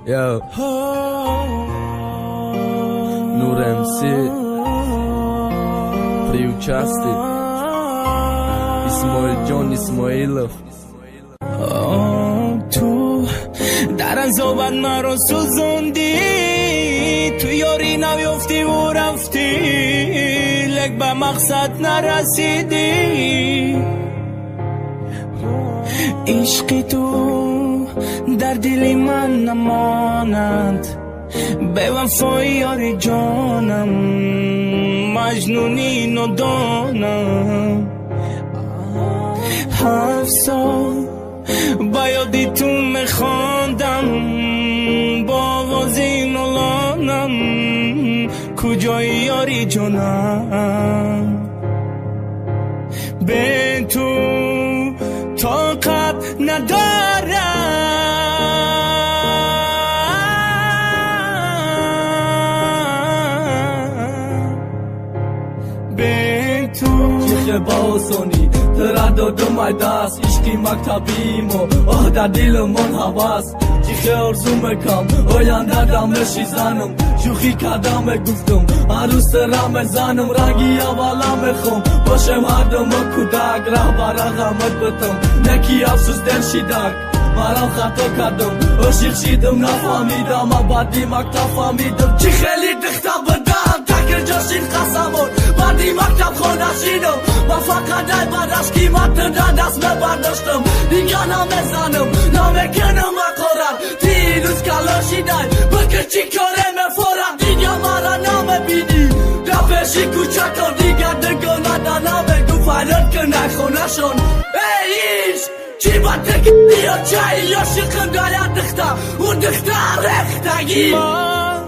Yo Nur MC Приучастие Ismail John Ismailov تو در انزوبت مرا سوزوندی تو یاری نیفتی و رفتی لک به مقصد نرسیدی عشقی تو در دل من نماند به وفای یاری جانم مجنونی ندانم 7 سال با یادی تو میخواندم با آوازی نولانم کجای یاری جانم به تو طاقت ندارم به تو چه باسونی تردد اومد دست عشقی مکتبیمو در دلمون هواست چه آرزو میکنم آینده دمشی زنم شوخی کردم گفتم عروس رم زنم رنگی اولا میخوام باشم هر دم کودک رهبر غمت بتم نکی افسوس دل شیدک مرام خطا کردم عاشق شیدم نفهمیدم بعدی مکتب فهمیدم چی خیلی دختم بدم تکر جاشین قسمون بعدی مکتب خونشیدم و فقط ای بعدش قیمت دادن دست برداشتم دیگه نمیزنم نمیکنم اقرار دیروز کلاشیدن بکر چی کاره مفورم دیگه مرا نمیبینی رفشی کوچکان دیگه دگو ندانم گو فراد که نخونشون ایش چی با تکی یا چای یا شکم داید دختم اون دختر رختگی من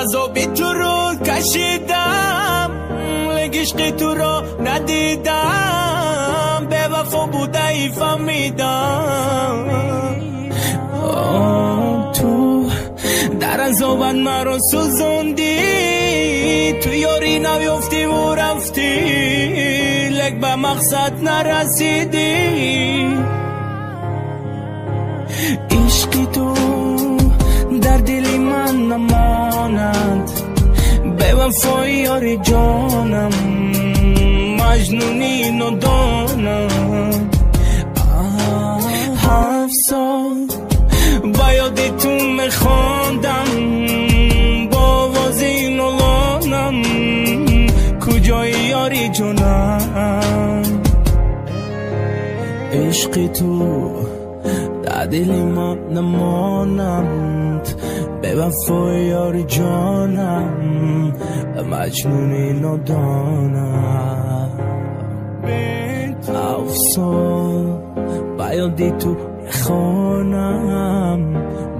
عذابی تو رو کشیدم عشقی تو رو ندیدم به وفا بوده ای فهمیدم تو در انزوبت مرا سوزوندی تو یاری نیفتی و رفتی لک به مقصد نرسیدی عشقی تو در دل من نماند به وفای یاری جانم مجنونی ندانم 7 سال با یادی تو میخواندم با آوازی نولانم کجای یاری جانم عشقی تو در دل من نماند به وفای یاری جانم مجنونی ندانم 7 سال با یادی تو میخوانم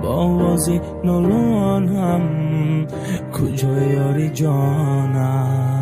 با آوازی نولانم کجای یاری جانم